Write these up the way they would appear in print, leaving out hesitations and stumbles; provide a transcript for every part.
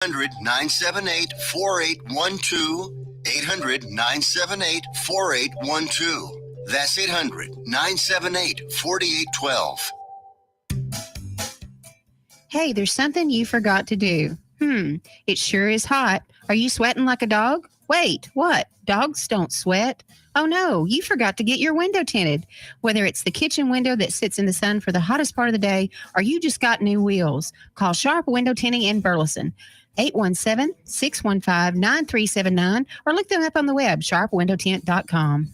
800-978-4812. 800-978-4812. That's 800-978-4812. Hey, there's something you forgot to do. It sure is hot. Are you sweating like a dog? Wait, what? Dogs don't sweat. Oh no, you forgot to get your window tinted. Whether it's the kitchen window that sits in the sun for the hottest part of the day, or you just got new wheels, call Sharp Window Tinting in Burleson. 817-615-9379, or look them up on the web, sharpwindowtint.com.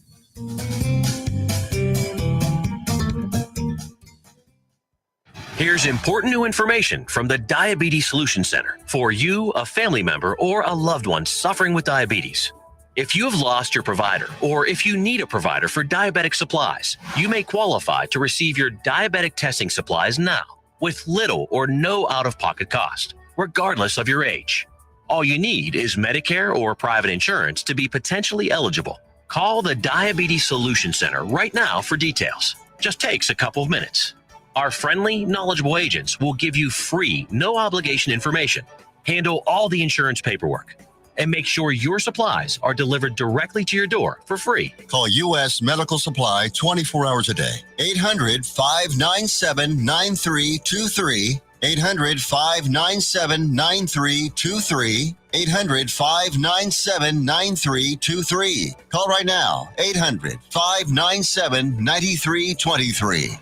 Here's important new information from the Diabetes Solution Center for you, a family member, or a loved one suffering with diabetes. If you have lost your provider, or if you need a provider for diabetic supplies, you may qualify to receive your diabetic testing supplies now with little or no out-of-pocket cost, regardless of your age. All you need is Medicare or private insurance to be potentially eligible. Call the Diabetes Solution Center right now for details. Just takes a couple of minutes. Our friendly, knowledgeable agents will give you free, no-obligation information, handle all the insurance paperwork, and make sure your supplies are delivered directly to your door for free. Call U.S. Medical Supply 24 hours a day. 800-597-9323. 800-597-9323. 800-597-9323. Call right now. 800-597-9323.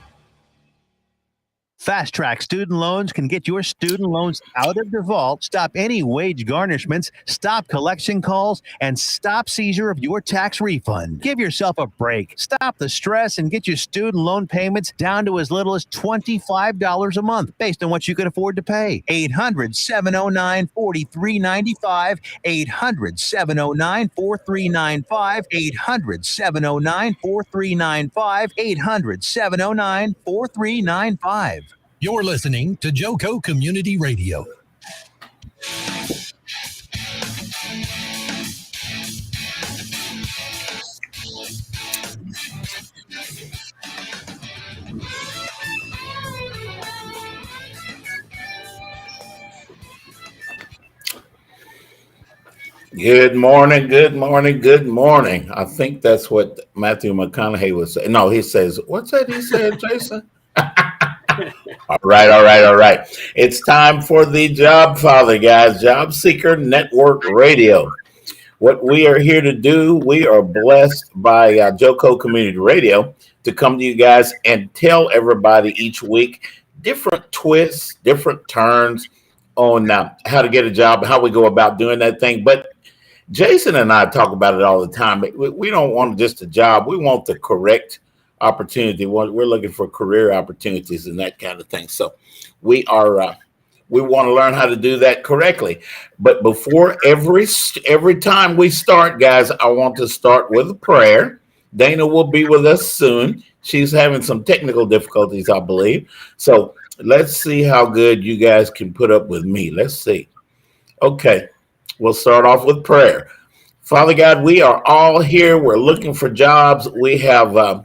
Fast Track Student Loans can get your student loans out of default, stop any wage garnishments, stop collection calls, and stop seizure of your tax refund. Give yourself a break. Stop the stress and get your student loan payments down to as little as $25 a month based on what you can afford to pay. 800-709-4395. 800-709-4395. 800-709-4395. 800-709-4395. You're listening to Joco Community Radio. Good morning, good morning, good morning. I think that's what Matthew McConaughey was saying. No, he says, what's that he said, Jason? All right. It's time for the Jobfather, guys. Jobseeker Network Radio. What we are here to do, we are blessed by Joco Community Radio to come to you guys and tell everybody each week different twists, different turns on how to get a job, how we go about doing that thing. But Jason and I talk about it all the time. We don't want just a job. We want the correct opportunity. We're looking for career opportunities and that kind of thing. So we want to learn how to do that correctly. But before every time we start, guys, I want to start with a prayer. Dana will be with us soon. She's having some technical difficulties, I believe. So let's see how good you guys can put up with me. Let's see. Okay, we'll start off with prayer. Father God, we are all here. We're looking for jobs. We have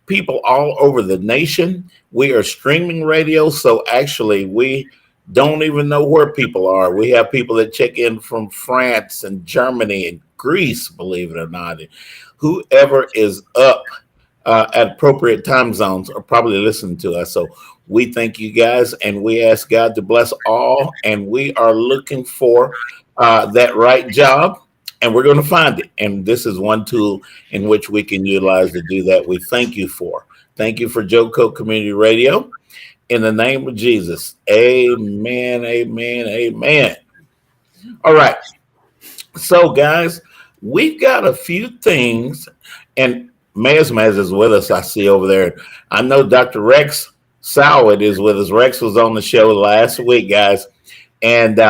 people all over the nation. We are streaming radio, so actually we don't even know where people are. We have people that check in from France and Germany and Greece, believe it or not. Whoever is up at appropriate time zones are probably listening to us. So we thank you guys, and we ask God to bless all, and we are looking for that right job. And we're going to find it. And this is one tool in which we can utilize to do that. We thank you for. Thank you for Joco Community Radio. In the name of Jesus. Amen, amen, amen. All right. So, guys, we've got a few things. And Mez is with us, I see over there. I know Dr. Rex Soward is with us. Rex was on the show last week, guys. And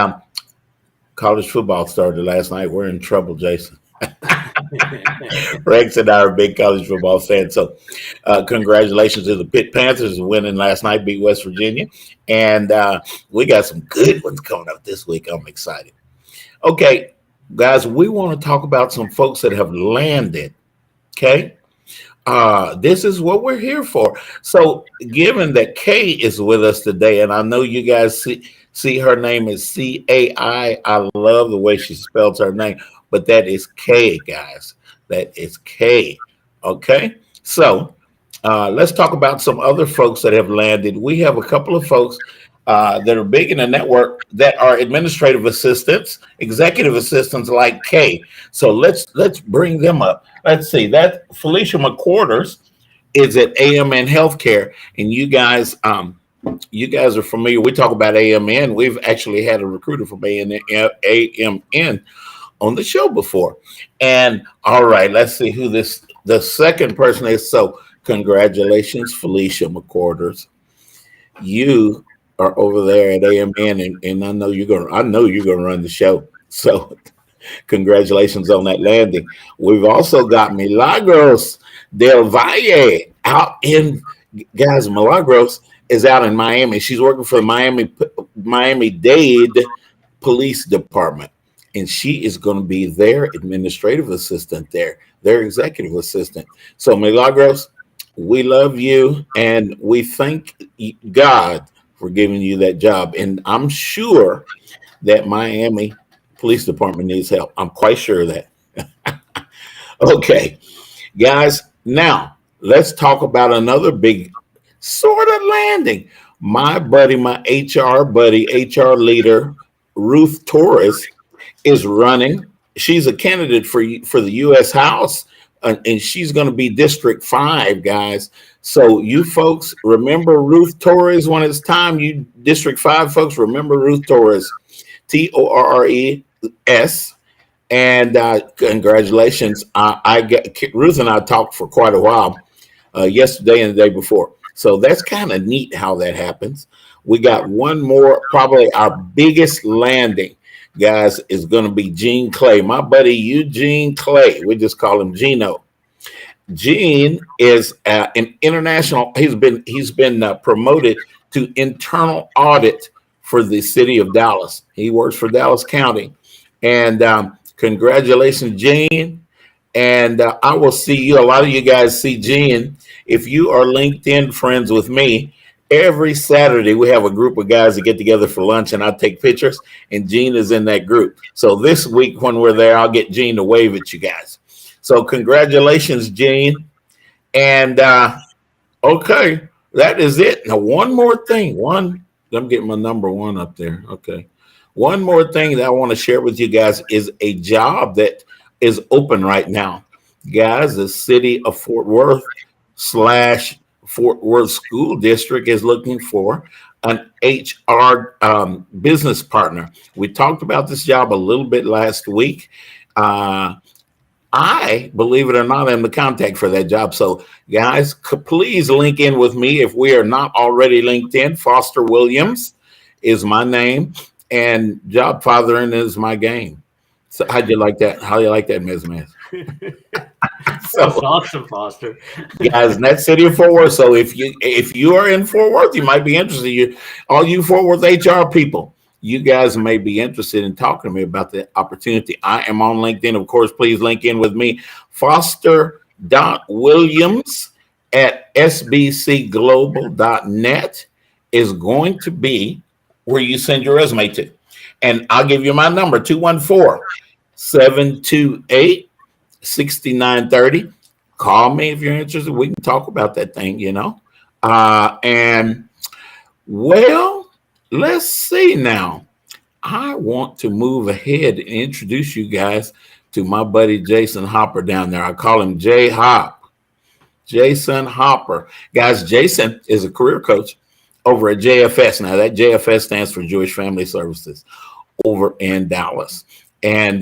college football started last night. We're in trouble, Jason. Rex and I are big college football fans. So congratulations to the Pitt Panthers winning last night, beat West Virginia. And we got some good ones coming up this week. I'm excited. Okay, guys, we want to talk about some folks that have landed. Okay. This is what we're here for. So given that Kay is with us today, and I know you guys See, her name is C-A-I. I love the way she spells her name, but that is K, guys. That is K. Okay, so let's talk about some other folks that have landed. We have a couple of folks that are big in the network that are administrative assistants, executive assistants like Kay. So let's bring them up. Let's see. That Felicia McQuarters is at AMN Healthcare, and you guys are familiar. We talk about AMN. We've actually had a recruiter from AMN on the show before. And all right, let's see who the second person is. So congratulations, Felicia McQuarters. You are over there at AMN, and I know you're gonna run the show. So congratulations on that landing. We've also got Milagros Del Valle out in, guys, Milagros is out in Miami. She's working for the Miami-Dade Police Department, and she is going to be their administrative assistant there, their executive assistant. So Milagros, we love you, and we thank God for giving you that job. And I'm sure that Miami Police Department needs help. I'm quite sure of that. Okay, guys, now let's talk about another big sort of landing. My buddy, my HR leader, Ruth Torres, is running. She's a candidate for the U.S. House, and she's going to be District 5, guys. So you folks remember Ruth Torres when it's time. You District 5 folks remember Ruth Torres, Torres. And congratulations. Ruth and I talked for quite a while yesterday and the day before. So that's kind of neat how that happens. We got one more, probably our biggest landing, guys, is going to be Gene Clay. My buddy Eugene Clay. We just call him Gino. Gene is an international. He's been promoted to internal audit for the city of Dallas. He works for Dallas County. And congratulations, Gene. And I will see you. A lot of you guys see Gene. If you are LinkedIn friends with me, every Saturday we have a group of guys that get together for lunch, and I take pictures, and Gene is in that group. So this week when we're there, I'll get Gene to wave at you guys. So congratulations, Gene. And okay, that is it. Now, one more thing. Let me get my number one up there. Okay. One more thing that I want to share with you guys is a job that is open right now. Guys, the city of Fort Worth / Fort Worth School District is looking for an HR business partner. We talked about this job a little bit last week. I, believe it or not, am the contact for that job. So, guys, please link in with me if we are not already linked in. Foster Williams is my name, and Jobfathering is my game. So, how'd you like that? How do you like that, Ms. Miss? That's awesome, Foster. Guys, in that city of Fort Worth. So if you are in Fort Worth, you might be interested. All you Fort Worth HR people, you guys may be interested in talking to me about the opportunity. I am on LinkedIn. Of course, please link in with me. Foster.Williams at sbcglobal.net is going to be where you send your resume to. And I'll give you my number, 214-728-6930. Call me if you're interested. We can talk about that thing, and well, let's see now. I want to move ahead and introduce you guys to my buddy Jason Hopper down there. I call him J Hop. Jason Hopper. Guys, Jason is a career coach over at JFS. Now, that JFS stands for Jewish Family Services over in Dallas. And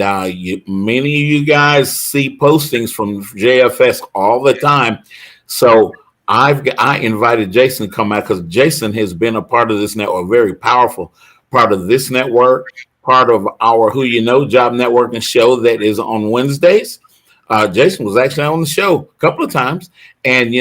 many of you guys see postings from JFS all the time. So I invited Jason to come out because Jason has been a part of this network, a very powerful part of this network, part of our Who You Know job networking show that is on Wednesdays. Jason was actually on the show a couple of times. And,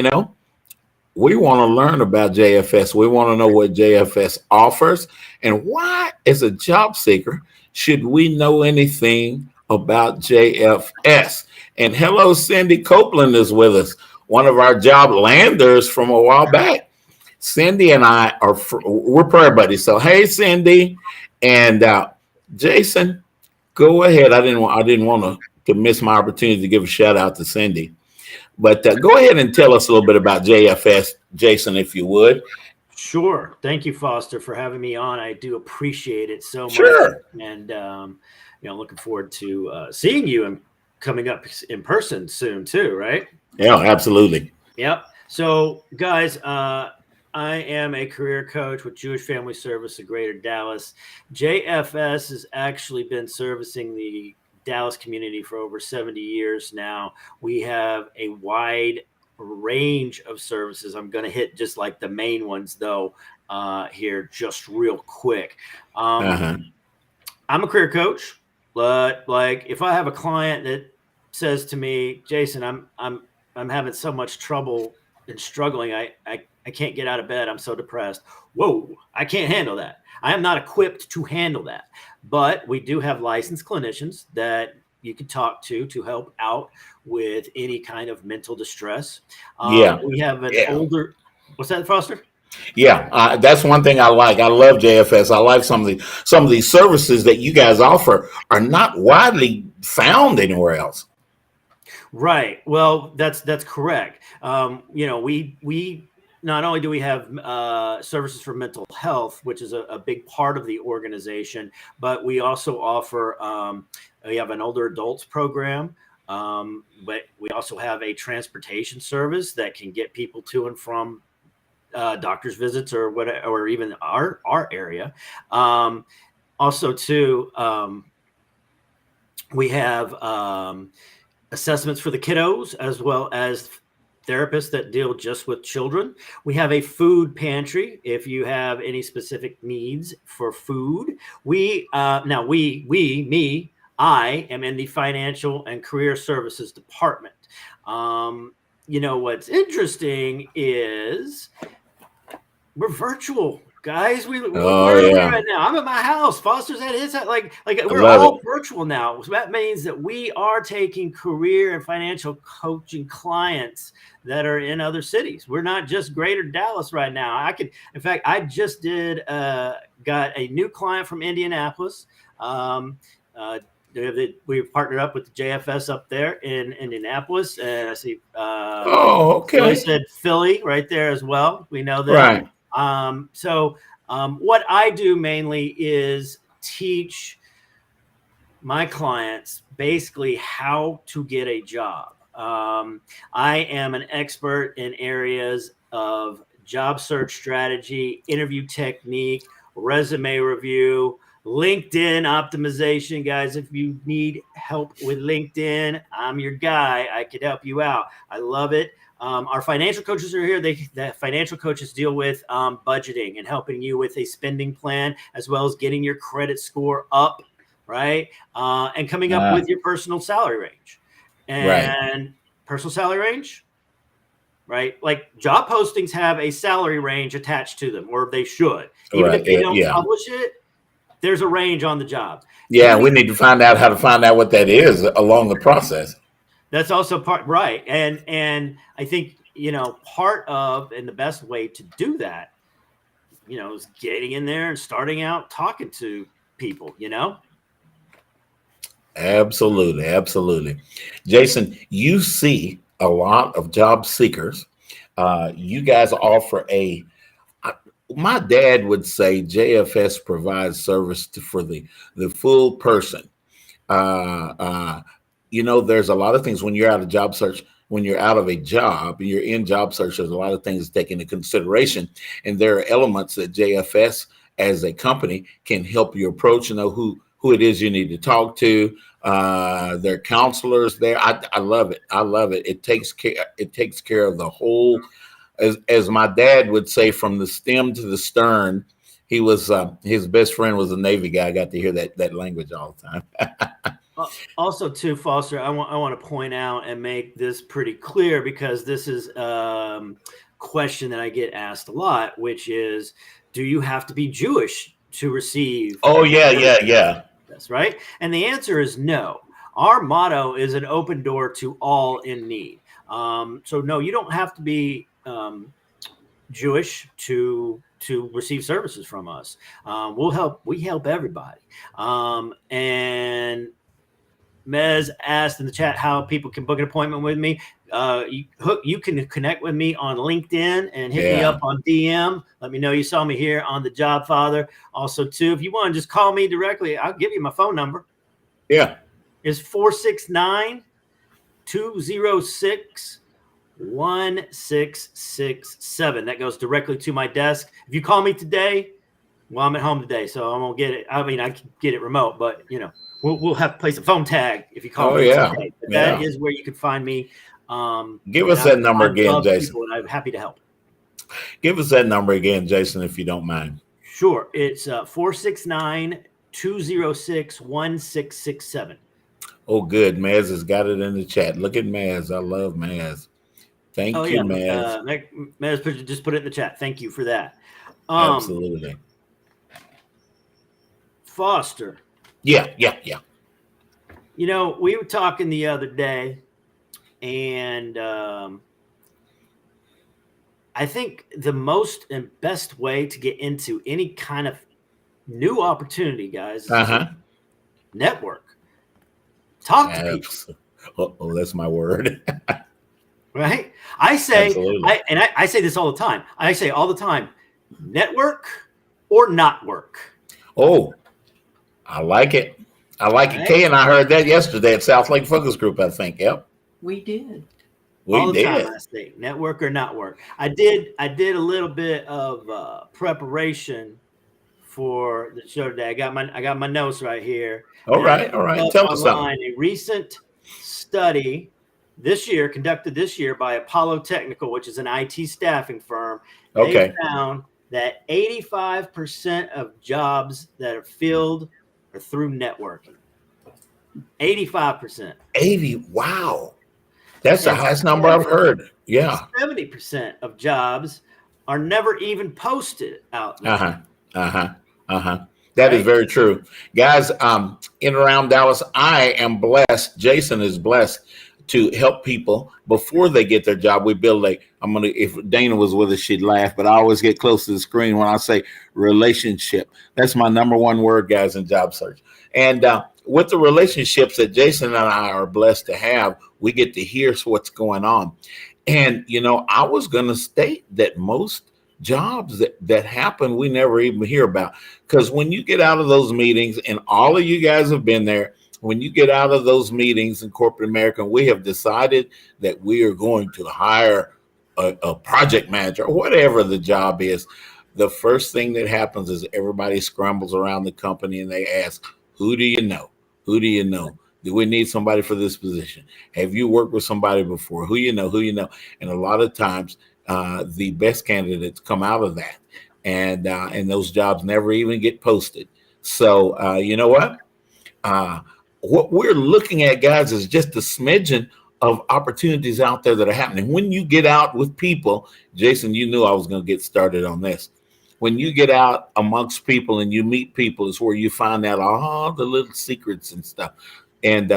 we want to learn about JFS. We want to know what JFS offers and why, as a job seeker, should we know anything about JFS? And hello, Cindy Copeland is with us, one of our job landers from a while back. Cindy and I we're prayer buddies. So hey, Cindy and Jason, go ahead. I didn't want to miss my opportunity to give a shout out to Cindy, but go ahead and tell us a little bit about JFS, Jason, if you would. Sure. Thank you, Foster, for having me on. I do appreciate it so much. Sure. And, looking forward to seeing you and coming up in person soon too, right? Yeah, absolutely. Yep. So, guys, I am a career coach with Jewish Family Service of Greater Dallas. JFS has actually been servicing the Dallas community for over 70 years now. We have a wide range of services. I'm going to hit just like the main ones, though, here just real quick. I'm a career coach, but like if I have a client that says to me, Jason, I'm having so much trouble and struggling. I can't get out of bed. I'm so depressed. Whoa, I can't handle that. I am not equipped to handle that. But we do have licensed clinicians that you can talk to help out with any kind of mental distress. We have an older, what's that, Foster? Yeah, that's one thing I like. I love JFS. I like some of these services that you guys offer are not widely found anywhere else. Right. Well, that's correct. We not only do we have services for mental health, which is a big part of the organization, but we also offer. We have an older adults program, but we also have a transportation service that can get people to and from doctor's visits or whatever, or even our area. Also, too, we have assessments for the kiddos as well as therapists that deal just with children. We have a food pantry if you have any specific needs for food. I am in the financial and career services department. What's interesting is we're virtual, guys. We're right now. I'm at my house. Foster's at his house. Like we're all virtual now. So that means that we are taking career and financial coaching clients that are in other cities. We're not just Greater Dallas right now. I just got a new client from Indianapolis. We've partnered up with the JFS up there in Indianapolis, and I see. Philly said Philly right there as well. We know that. Right. What I do mainly is teach my clients basically how to get a job. I am an expert in areas of job search strategy, interview technique, resume review, LinkedIn optimization. Guys, if you need help with LinkedIn, I'm your guy. I could help you out. I love it. Our financial coaches are here. The financial coaches deal with budgeting and helping you with a spending plan, as well as getting your credit score up, right? And coming up with your personal salary range. And personal salary range, right? Like job postings have a salary range attached to them, or they should. Even if they don't publish it, there's a range on the job. Yeah, we need to find out how to find out what that is along the process. That's also part, right. And I think, part of, and the best way to do that, is getting in there and starting out talking to people, Absolutely. Absolutely. Jason, you see a lot of job seekers. You guys offer my dad would say JFS provides service for the full person. There's a lot of things when you're out of job search, when you're out of a job, you're in job search, there's a lot of things to take into consideration. And there are elements that JFS as a company can help you approach and know who it is you need to talk to. There are counselors there. I love it. I love it. It takes care of the whole, as my dad would say, from the stem to the stern. He was his best friend was a Navy guy. I got to hear that language all the time. Also, too, Foster, I want to point out and make this pretty clear, because this is a question that I get asked a lot, which is, do you have to be Jewish to receive? Oh, yeah. That's right. And the answer is no. Our motto is an open door to all in need. So no, you don't have to be Jewish to receive services from us. We help everybody. And Mez asked in the chat how people can book an appointment with me. You can connect with me on LinkedIn and hit me up on DM. Let me know you saw me here on the Jobfather. Also, too, if you want to just call me directly, I'll give you my phone number. Yeah. It's 469-206-1667. That goes directly to my desk. If you call me today, well, I'm at home today, so I won't get it. I mean, I can get it remote, but we'll have to place a phone tag if you call me today. But that is where you can find me. Give us that number again, Jason. And I'm happy to help. Give us that number again, Jason, if you don't mind. Sure. It's 469-206-1667. Oh, good. Maz has got it in the chat. Look at Maz. I love Maz. Thank you, Maz. Maz, just put it in the chat. Thank you for that. Absolutely. Foster. Yeah. We were talking the other day, and I think the most and best way to get into any kind of new opportunity, guys, is network. Talk to people. Oh, that's my word. Right? I say, I say this all the time. I say all the time, network or not work. Oh, I like it. I like it. Kay and I heard that yesterday at South Lake Focus Group, I think. Yep. We did. All the time I say, network or not work. I did a little bit of preparation for the show today. I got my notes right here. All right. Tell us something. A recent study conducted this year by Apollo Technical, which is an IT staffing firm. They found that 85% of jobs that are filled are through networking. 85%. 80. Wow. That's the highest number I've heard. Yeah. 70% of jobs are never even posted out there. That is very true. Guys, in and around Dallas, I am blessed. Jason is blessed to help people before they get their job. We build if Dana was with us, she'd laugh, but I always get close to the screen when I say relationship. That's my number one word, guys, in job search. And with the relationships that Jason and I are blessed to have, we get to hear what's going on. And, I was going to state that most jobs that happen, we never even hear about. Because when you get out of those meetings, and all of you guys have been there, when you get out of those meetings in corporate America, we have decided that we are going to hire a project manager or whatever the job is. The first thing that happens is everybody scrambles around the company and they ask, who do you know? Who do you know? Do we need somebody for this position? Have you worked with somebody before? Who you know? And a lot of times the best candidates come out of that, and those jobs never even get posted. So you know what? What we're looking at, guys, is just a smidgen of opportunities out there that are happening. When you get out with people, Jason, you knew I was going to get started on this. When you get out amongst people and you meet people is where you find out all the little secrets and stuff. And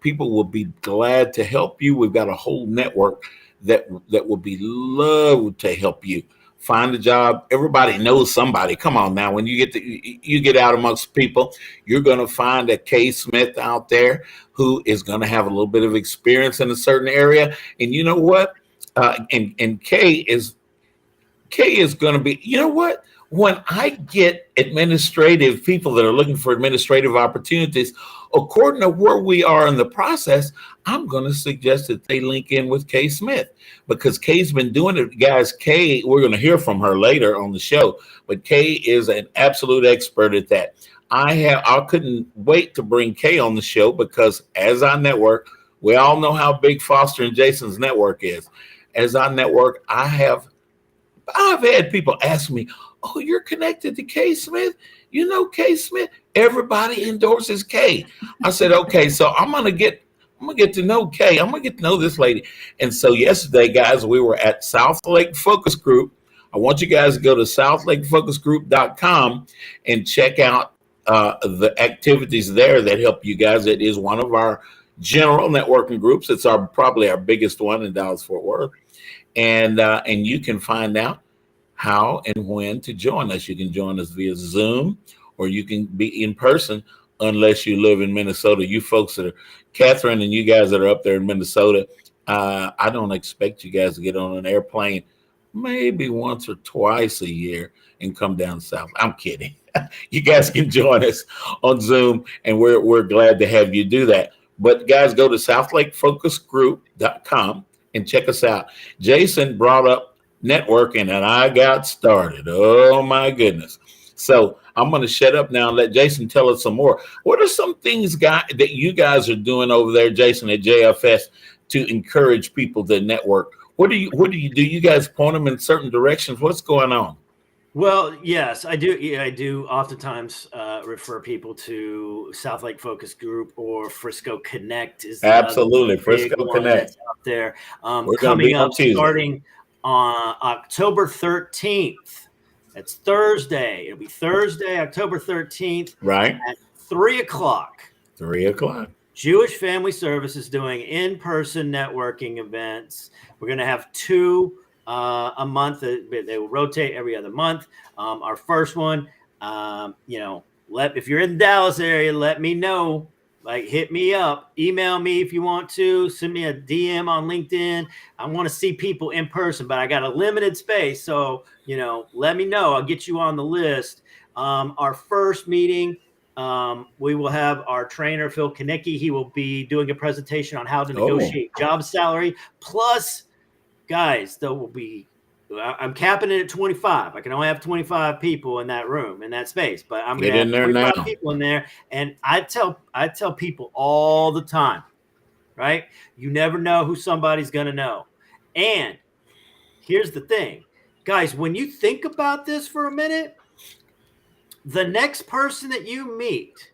people will be glad to help you. We've got a whole network that will be loved to help you find a job. Everybody knows somebody. Come on now. When you get out amongst people, you're going to find a Kay Smith out there who is going to have a little bit of experience in a certain area. And you know what? And Kay is going to be, you know what? When I get administrative people that are looking for administrative opportunities, according to where we are in the process, I'm going to suggest that they link in with Kay Smith, because Kay's been doing it. Guys, Kay, we're going to hear from her later on the show, but Kay is an absolute expert at that. I couldn't wait to bring Kay on the show, because as I network, we all know how big Foster and Jason's network is. As I network, I've had people ask me, oh, you're connected to Kay Smith? You know Kay Smith? Everybody endorses Kay. I said, okay, so I'm gonna get to know Kay. I'm gonna get to know this lady. And so yesterday, guys, we were at South Lake Focus Group. I want you guys to go to southlakefocusgroup.com and check out the activities there that help you guys. It is one of our general networking groups. It's probably our biggest one in Dallas-Fort Worth. And you can find out how and when to join us. You can join us via Zoom, or you can be in person, unless you live in Minnesota. You folks that are, Catherine and you guys that are up there in Minnesota, I don't expect you guys to get on an airplane maybe once or twice a year and come down south. I'm kidding. You guys can join us on Zoom, and we're glad to have you do that. But guys, go to southlakefocusgroup.com and check us out. Jason brought up networking, and I got started. Oh my goodness. So I'm going to shut up now and let Jason tell us some more. What are some things that you guys are doing over there, Jason, at JFS to encourage people to network? What do you do? You guys point them in certain directions? What's going on? Well, yes, I do. Yeah, I do oftentimes refer people to South Lake Focus Group or Frisco Connect. Is absolutely Frisco Connect out there? We're coming up starting on October 13th. That's Thursday. It'll be Thursday, October 13th, right at 3:00. 3:00. Jewish Family Services doing in-person networking events. We're going to have 2 a month. They will rotate every other month. Our first one, if you're in the Dallas area, let me know. Like, hit me up, email me if you want to, send me a DM on LinkedIn. I want to see people in person, but I got a limited space. So, let me know. I'll get you on the list. Our first meeting, we will have our trainer, Phil Kanicki. He will be doing a presentation on how to negotiate job salary. Plus, guys, there will be, I'm capping it at 25. I can only have 25 people in that room, in that space, but I'm going to have 25 people in there. And I tell people all the time, right? You never know who somebody's going to know. And here's the thing, guys, when you think about this for a minute, the next person that you meet,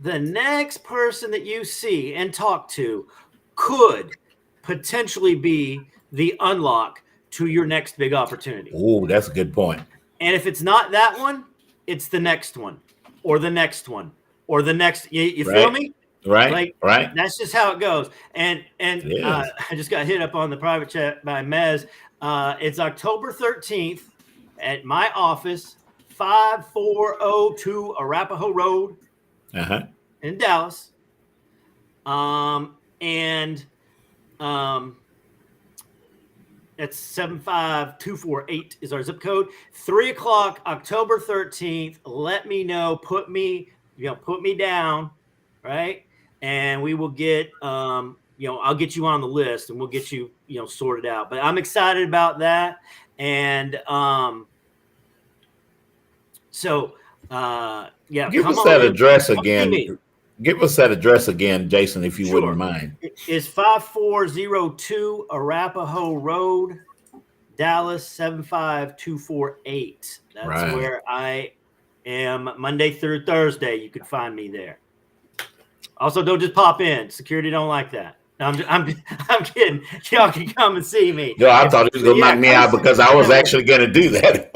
the next person that you see and talk to could potentially be the unlock to your next big opportunity. Oh, that's a good point. And if it's not that one, it's the next one, or the next one, or the next. You feel me? Right. Right. That's just how it goes. And I just got hit up on the private chat by Mez. It's October 13th at my office, 5402 Arapahoe Road in Dallas. That's 75248 is our zip code. 3:00, October 13th. Let me know. Put me down, right? And we will get, I'll get you on the list and we'll get you, sorted out. But I'm excited about that. And give us that address again. Give us that address again, Jason, if you wouldn't mind. It's 5402 Arapahoe Road, Dallas 75248. That's where I am Monday through Thursday. You can find me there. Also, don't just pop in. Security don't like that. No, I'm kidding. Y'all can come and see me. Yo, I thought he was gonna knock me out because I was actually gonna do that at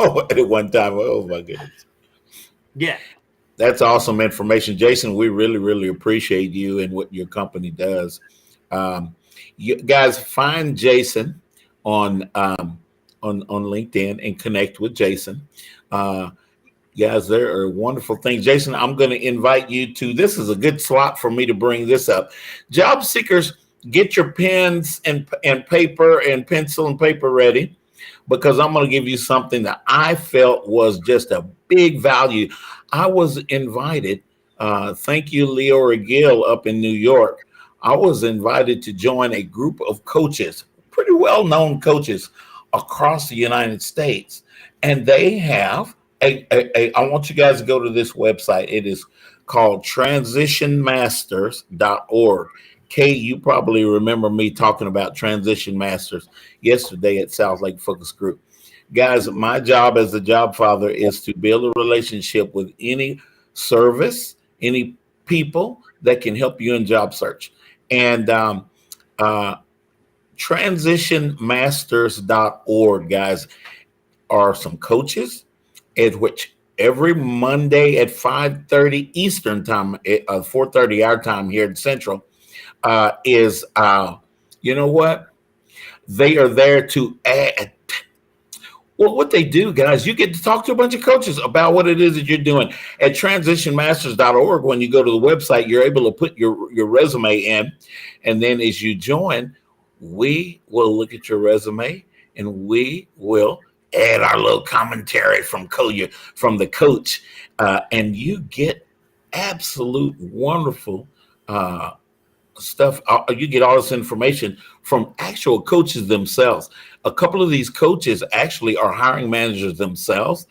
one time. Oh my goodness. Yeah. That's awesome information, Jason. We really, really appreciate you and what your company does. You guys, find Jason on LinkedIn and connect with Jason. Guys, there are wonderful things. Jason, I'm going to invite you to. This is a good slot for me to bring this up. Job seekers, get your pens and paper and pencil and paper ready, because I'm going to give you something that I felt was just a big value. I was invited, thank you, Leora Gill up in New York. I was invited to join a group of coaches, pretty well-known coaches across the United States. And they have I want you guys to go to this website. It is called transitionmasters.org. Kay, you probably remember me talking about Transition Masters yesterday at South Lake Focus Group. Guys, my job as the Jobfather is to build a relationship with any service, any people that can help you in job search. And transitionmasters.org, guys, are some coaches at which every Monday at 5:30 Eastern time, 4:30 our time here in Central, is, you know what? They are there to add. Well, what they do, guys, you get to talk to a bunch of coaches about what it is that you're doing. At transitionmasters.org, when you go to the website, you're able to put your resume in. And then as you join, we will look at your resume and we will add our little commentary from the coach. And you get absolute wonderful stuff. You get all this information from actual coaches themselves. A couple of these coaches actually are hiring managers themselves.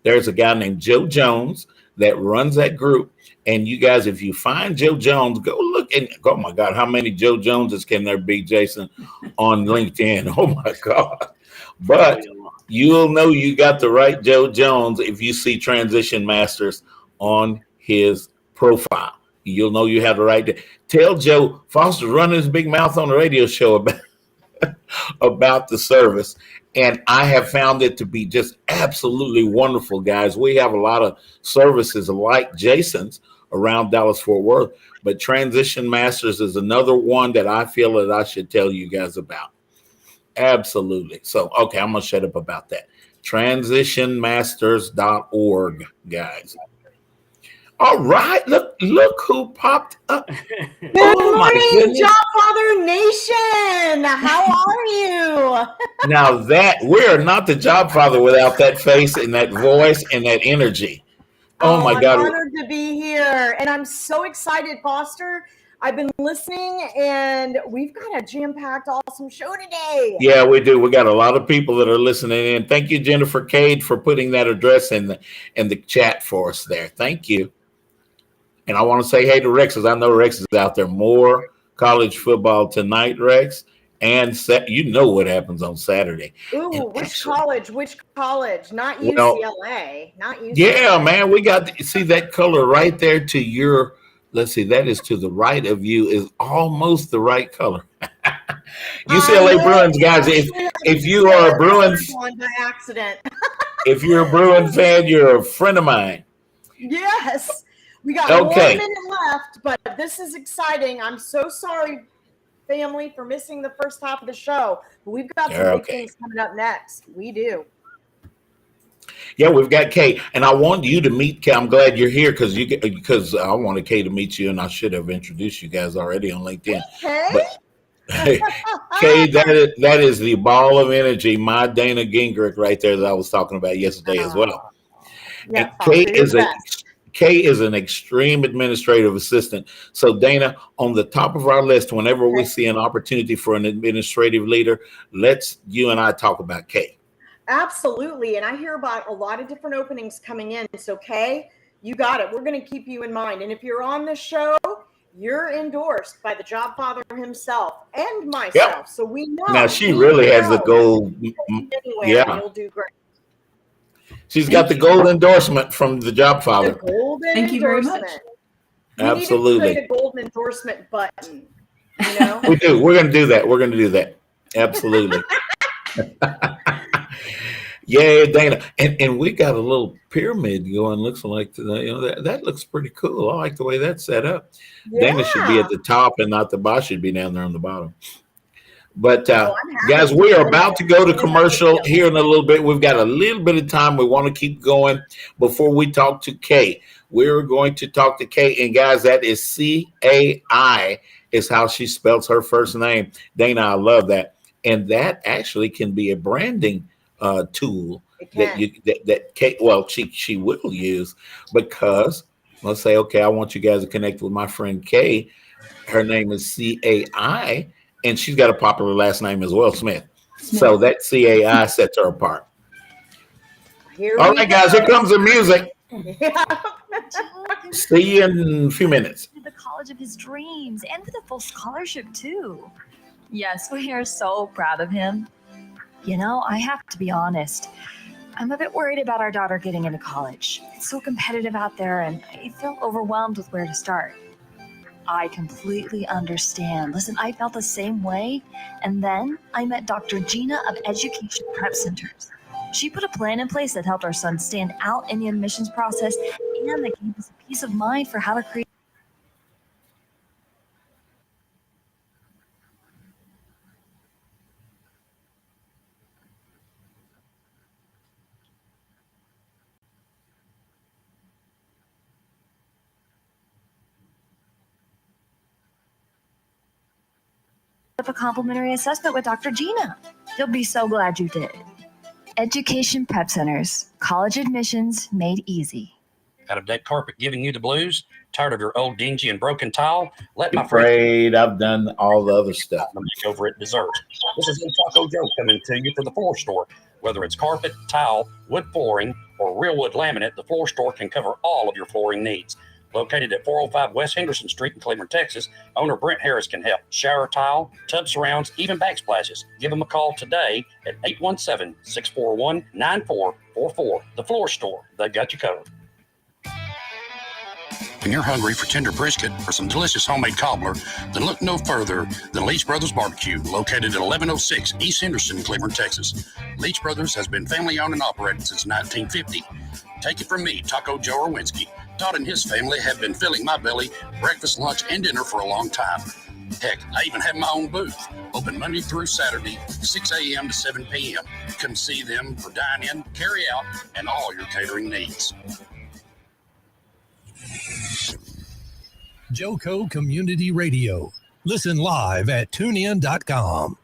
There's a guy named Joe Jones that runs that group. And you guys, if you find Joe Jones, go look and oh my God, how many Joe Joneses can there be, Jason, on LinkedIn? Oh my God. But you'll know you got the right Joe Jones if you see Transition Masters on his profile. You'll know you have the right to tell Joe Foster's running his big mouth on the radio show about the service. And I have found it to be just absolutely wonderful, guys. We have a lot of services like Jason's around Dallas-Fort Worth, but Transition Masters is another one that I feel that I should tell you guys about. Absolutely. So, okay, I'm going to shut up about that. Transitionmasters.org, guys. All right, look who popped up. Good Oh my morning, goodness. Jobfather Nation. How are you? Now that we are not the Jobfather without that face and that voice and that energy. Oh my I'm God. honored to be here. And I'm so excited, Foster. I've been listening and we've got a jam-packed, awesome show today. Yeah, we do. We got a lot of people that are listening in. Thank you, Jennifer Cade, for putting that address in the chat for us there. Thank you. And I want to say hey to Rex, because I know Rex is out there. More college football tonight, Rex. And you know what happens on Saturday. Ooh, which college? Not UCLA. Not UCLA. Yeah, man, we got to see that color right there to your, let's see, that is to the right of you is almost the right color. UCLA Bruins, guys, if you are a Bruins by accident. if you're a Bruin fan, you're a friend of mine. Yes. We got 1 minute left, but this is exciting. I'm so sorry, family, for missing the first half of the show. But we've got some big things coming up next. We do. Yeah, we've got Kay, and I want you to meet Kay. I'm glad you're here because I wanted Kay to meet you, and I should have introduced you guys already on LinkedIn. Okay. But, Kay, that is the ball of energy, my Dana Gingerich right there that I was talking about yesterday as well. Yeah, Kay is an extreme administrative assistant. So, Dana, on the top of our list, whenever we see an opportunity for an administrative leader, let's you and I talk about Kay. Absolutely. And I hear about a lot of different openings coming in. So, Kay, you got it. We're going to keep you in mind. And if you're on the show, you're endorsed by the Jobfather himself and myself. Yep. So we know. Now, she really has the gold. Yeah. You'll do great. She's got the gold endorsement from the Jobfather. The golden Thank you very much. Absolutely. We need to create a golden endorsement button. You know? We do. We're going to do that. Absolutely. Yeah, Dana. And we got a little pyramid going. Looks like that looks pretty cool. I like the way that's set up. Yeah. Dana should be at the top and not the boss should be down there on the bottom. But guys, we are about to go to commercial here in a little bit. We've got a little bit of time. We want to keep going before we talk to Kay. We're going to talk to Kay. And guys, that is C-A-I is how she spells her first name. Dana, I love that. And that actually can be a branding tool that Kay, well, she will use because let's say, okay, I want you guys to connect with my friend Kay. Her name is C-A-I. And she's got a popular last name as well, Smith. So that CAI sets her apart. All right, guys, here comes the music. See you in a few minutes. The college of his dreams and with a full scholarship, too. Yes, we are so proud of him. You know, I have to be honest. I'm a bit worried about our daughter getting into college. It's so competitive out there, and I feel overwhelmed with where to start. I completely understand. Listen, I felt the same way. And then I met Dr. Gina of Education Prep Centers. She put a plan in place that helped our son stand out in the admissions process and that gave us a peace of mind for how to create. complimentary assessment with Dr. Gina. You'll be so glad you did. Education Prep Centers. College admissions made easy. Out of dead carpet giving you the blues? Tired of your old dingy and broken tile? Let my Afraid I've done all the other stuff. over at dessert. This is Taco Joe coming to you for the floor store. Whether it's carpet, tile, wood flooring, or real wood laminate, the floor store can cover all of your flooring needs. Located at 405 West Henderson Street in Cleveland, Texas, owner Brent Harris can help. Shower tile, tub surrounds, even backsplashes. Give them a call today at 817-641-9444. The floor store, they got you covered. When you're hungry for tender brisket or some delicious homemade cobbler, then look no further than Leach Brothers Barbecue, located at 1106 East Henderson, Cleveland, Texas. Leach Brothers has been family owned and operated since 1950. Take it from me, Taco Joe Orwinski. Todd and his family have been filling my belly breakfast, lunch, and dinner for a long time. Heck, I even have my own booth, open Monday through Saturday, 6 a.m. to 7 p.m. Come see them for dine-in, carry-out, and all your catering needs. Joco Community Radio. Listen live at tunein.com.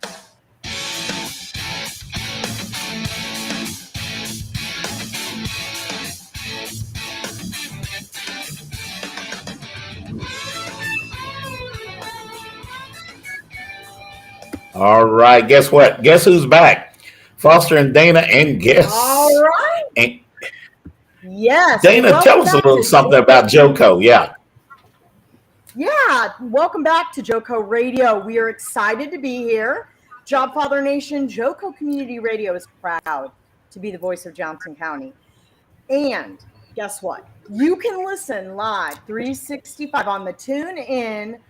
All right. Guess what? Guess who's back? Foster and Dana, and guess. All right. And yes. Dana, tell us a little something about Joco. Yeah. Yeah, welcome back to Joco Radio. We are excited to be here. Jobfather Nation, Joco Community Radio is proud to be the voice of Johnson County. And guess what? You can listen live 365 on the TuneIn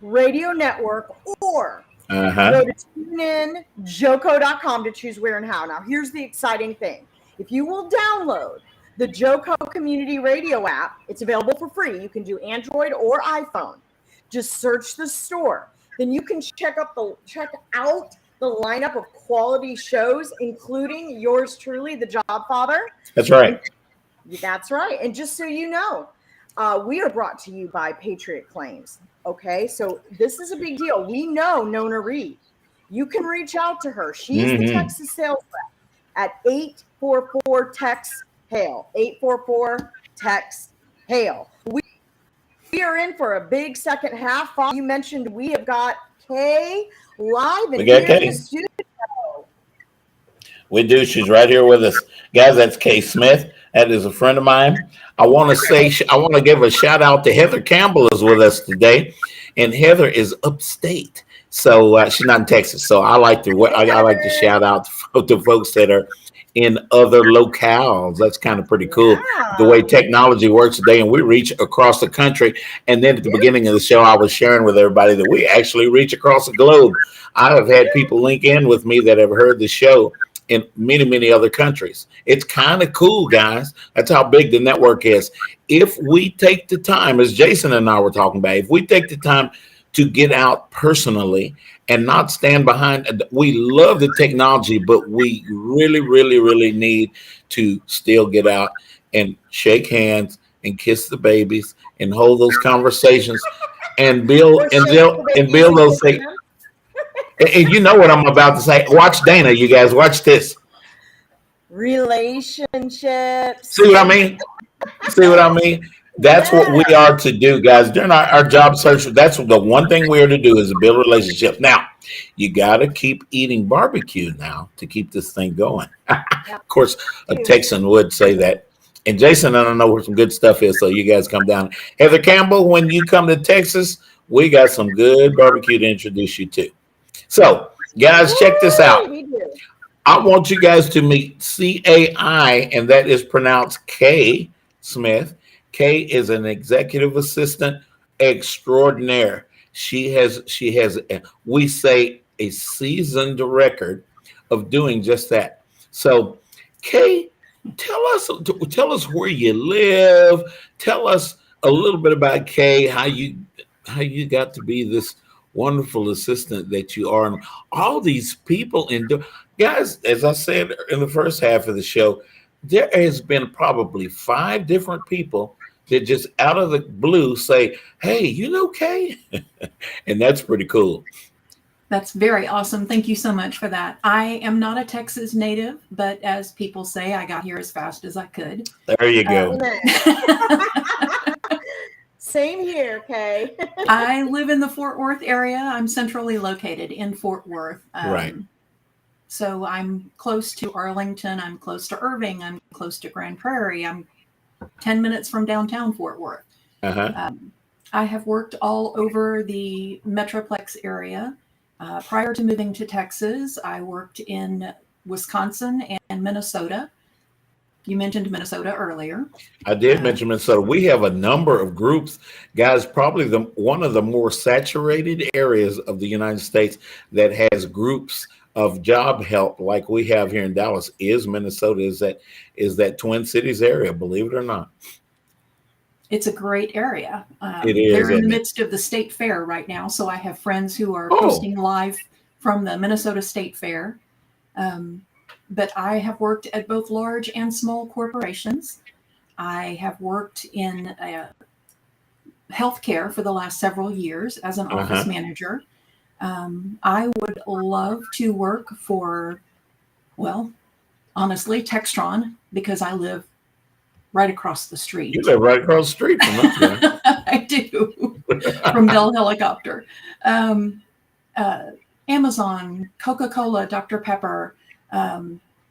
Radio Network or go to TuneInJoco.com to choose where and how. Now, here's the exciting thing. If you will download the Joco Community Radio app, it's available for free. You can do Android or iPhone. Just search the store. Then you can check out the lineup of quality shows, including yours truly, the Jobfather. That's right. That's right. And just so you know, we are brought to you by Patriot Claims. Okay, so this is a big deal. We know Nona Reed. You can reach out to her. She's the Texas sales rep at 844-TEX Hail, 844-TEX Hail. We are in for a big second half. You mentioned we have got Kay live in the studio. We do. She's right here with us. Guys, that's Kay Smith. That is a friend of mine. I want to give a shout out to Heather Campbell is with us today. And Heather is upstate. So she's not in Texas. So I like to shout out to folks that are in other locales. That's kind of pretty cool, the way technology works today, and we reach across the country. And then at the beginning of the show, I was sharing with everybody that we actually reach across the globe. I have had people link in with me that have heard the show in many, many other countries. It's kind of cool, guys. That's how big the network is. If we take the time, as Jason and I were talking about, if we take the time to get out personally and not stand behind. We love the technology, but we really, really, really need to still get out and shake hands and kiss the babies and hold those conversations and build those things. And you know what I'm about to say. Watch Dana, you guys. Watch this. Relationships. See what I mean? See what I mean? That's what we are to do, guys. During our job search, that's the one thing we are to do is to build relationships. Now, you got to keep eating barbecue now to keep this thing going. Of course, a Texan would say that. And Jason, I don't know where some good stuff is, so you guys come down. Heather Campbell, when you come to Texas, we got some good barbecue to introduce you to. So, guys, check this out. I want you guys to meet CAI, and that is pronounced Kay Smith. Kay is an executive assistant extraordinaire. She has, we say, a seasoned record of doing just that. So, Kay, tell us where you live. Tell us a little bit about Kay, how you got to be this wonderful assistant that you are, and all these people guys. As I said in the first half of the show, there has been probably 5 different people that just out of the blue say, "Hey, you know Kay?" And that's pretty cool. That's very awesome. Thank you so much for that. I am not a Texas native, but as people say, I got here as fast as I could. There you go. Same here, Kay. I live in the Fort Worth area. I'm centrally located in Fort Worth. Right. So I'm close to Arlington. I'm close to Irving. I'm close to Grand Prairie. I'm 10 minutes from downtown Fort Worth. Uh-huh. I have worked all over the Metroplex area. Prior to moving to Texas, I worked in Wisconsin and Minnesota. You mentioned Minnesota earlier. I did mention Minnesota. We have a number of groups, guys. Probably one of the more saturated areas of the United States that has groups of job help like we have here in Dallas is Minnesota. Is that Twin Cities area? Believe it or not. It's a great area. It is. They're in the midst of the state fair right now, so I have friends who are posting live from the Minnesota State Fair. But I have worked at both large and small corporations. I have worked in healthcare for the last several years as an office manager. I would love to work for, well, honestly, Textron, because I live right across the street. You live right across the street from us, man. I do, from Bell Helicopter. Amazon, Coca-Cola, Dr. Pepper,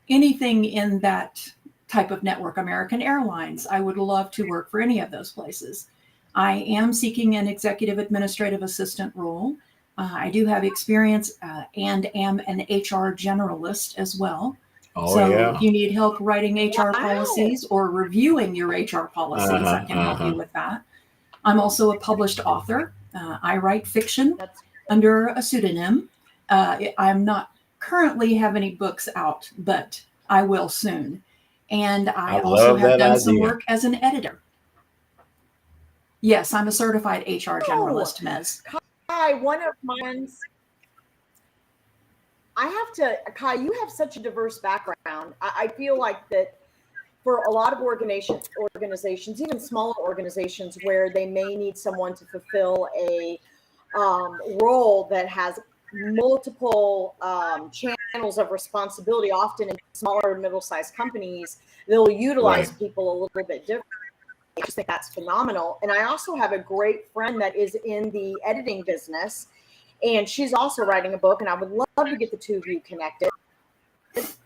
anything in that type of network, American Airlines. I would love to work for any of those places. I am seeking an executive administrative assistant role. I do have experience and am an HR generalist as well. If you need help writing HR policies or reviewing your HR policies, I can help you with that. I'm also a published author. I write fiction under a pseudonym. I'm not currently have any books out, but I will soon. And I also have done some work as an editor. Yes, I'm a certified HR generalist, Mez. Kai, one of mine's. Kai, you have such a diverse background. I feel like that for a lot of organizations, even smaller organizations where they may need someone to fulfill a role that has multiple channels of responsibility, often in smaller and middle-sized companies, they'll utilize people a little bit differently. I just think that's phenomenal. And I also have a great friend that is in the editing business, and she's also writing a book, and I would love to get the two of you connected. This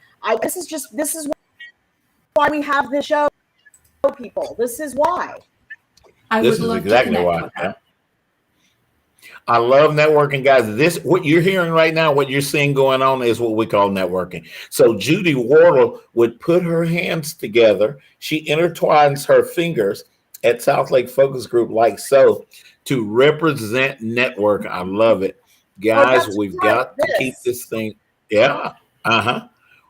is why we have this show, people. This is why. This is exactly why. I love networking, guys. What you're hearing right now, what you're seeing going on is what we call networking. So Judy Wardle would put her hands together. She intertwines her fingers at South Lake Focus Group like so to represent network. I love it. Guys, we've got to keep this thing.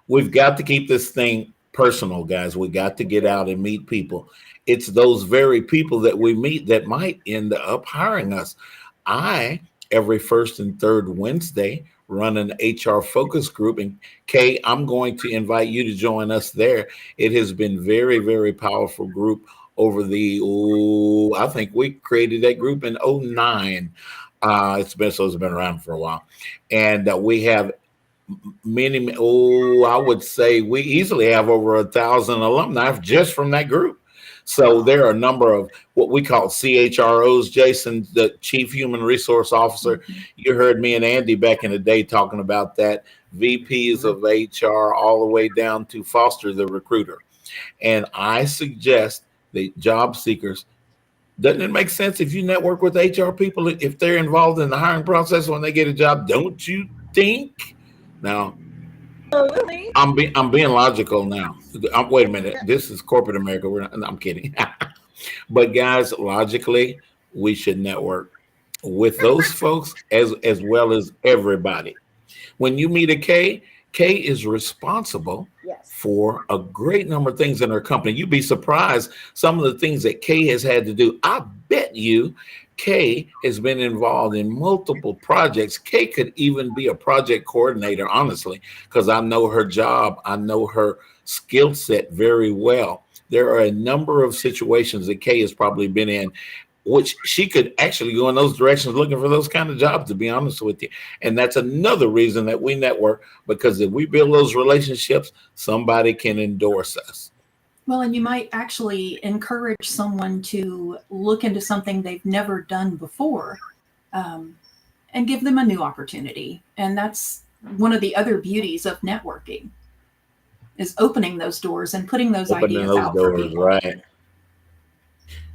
We've got to keep this thing personal, guys. We got to get out and meet people. It's those very people that we meet that might end up hiring us. Every first and third Wednesday, run an HR focus group. And Kay, I'm going to invite you to join us there. It has been very, very powerful group over I think we created that group in 2009. It's been around for a while. And we have many, I would say we easily have over 1,000 alumni just from that group. So there are a number of what we call CHROs. Jason, the Chief Human Resource Officer, you heard me and Andy back in the day talking about that. VPs of HR all the way down to Foster, the recruiter. And I suggest the job seekers, doesn't it make sense if you network with HR people, if they're involved in the hiring process when they get a job, don't you think? Now, I'm being logical now. Wait a minute. This is corporate America. I'm kidding. But guys, logically, we should network with those folks as well as everybody. When you meet a Kay is responsible for a great number of things in her company. You'd be surprised some of the things that Kay has had to do. I bet you Kay has been involved in multiple projects. Kay could even be a project coordinator, honestly, because I know her job. I know her skill set very well. There are a number of situations that Kay has probably been in. which she could actually go in those directions looking for those kind of jobs, to be honest with you. And that's another reason that we network, because if we build those relationships, somebody can endorse us. Well, and you might actually encourage someone to look into something they've never done before, and give them a new opportunity. And that's one of the other beauties of networking, is opening those doors and putting those ideas out for people. Right.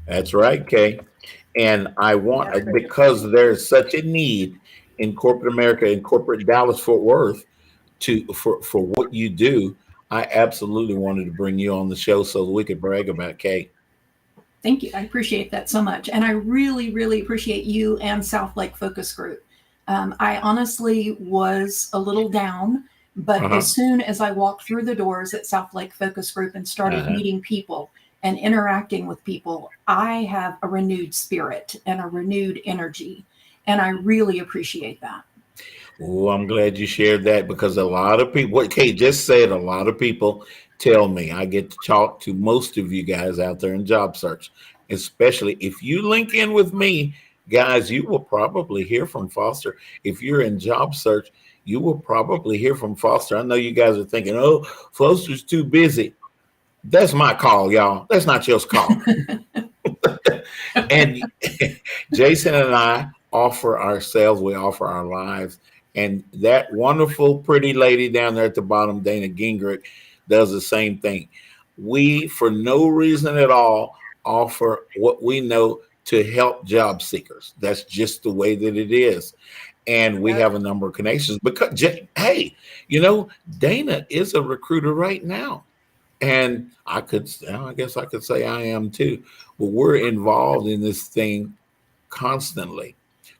That's right, Kay. And I want, because there's such a need in corporate America, in corporate Dallas Fort Worth, for what you do, I absolutely wanted to bring you on the show so that we could brag about Kay. Thank you. I appreciate that so much. And I really, really appreciate you and South Lake Focus Group. I honestly was a little down, but as soon as I walked through the doors at South Lake Focus Group and started meeting people and interacting with people, I have a renewed spirit and a renewed energy. And I really appreciate that. Oh, I'm glad you shared that, because a lot of people, what Kate just said, a lot of people tell me, I get to talk to most of you guys out there in job search, especially if you link in with me, guys, you will probably hear from Foster. If you're in job search, you will probably hear from Foster. I know you guys are thinking, oh, Foster's too busy. That's my call, y'all. That's not your call. And Jason and I offer ourselves, we offer our lives. And that wonderful, pretty lady down there at the bottom, Dana Gingerich, does the same thing. We, for no reason at all, offer what we know to help job seekers. That's just the way that it is. And we have a number of connections because, hey, you know, Dana is a recruiter right now. And I guess I could say I am too. But we're involved in this thing constantly.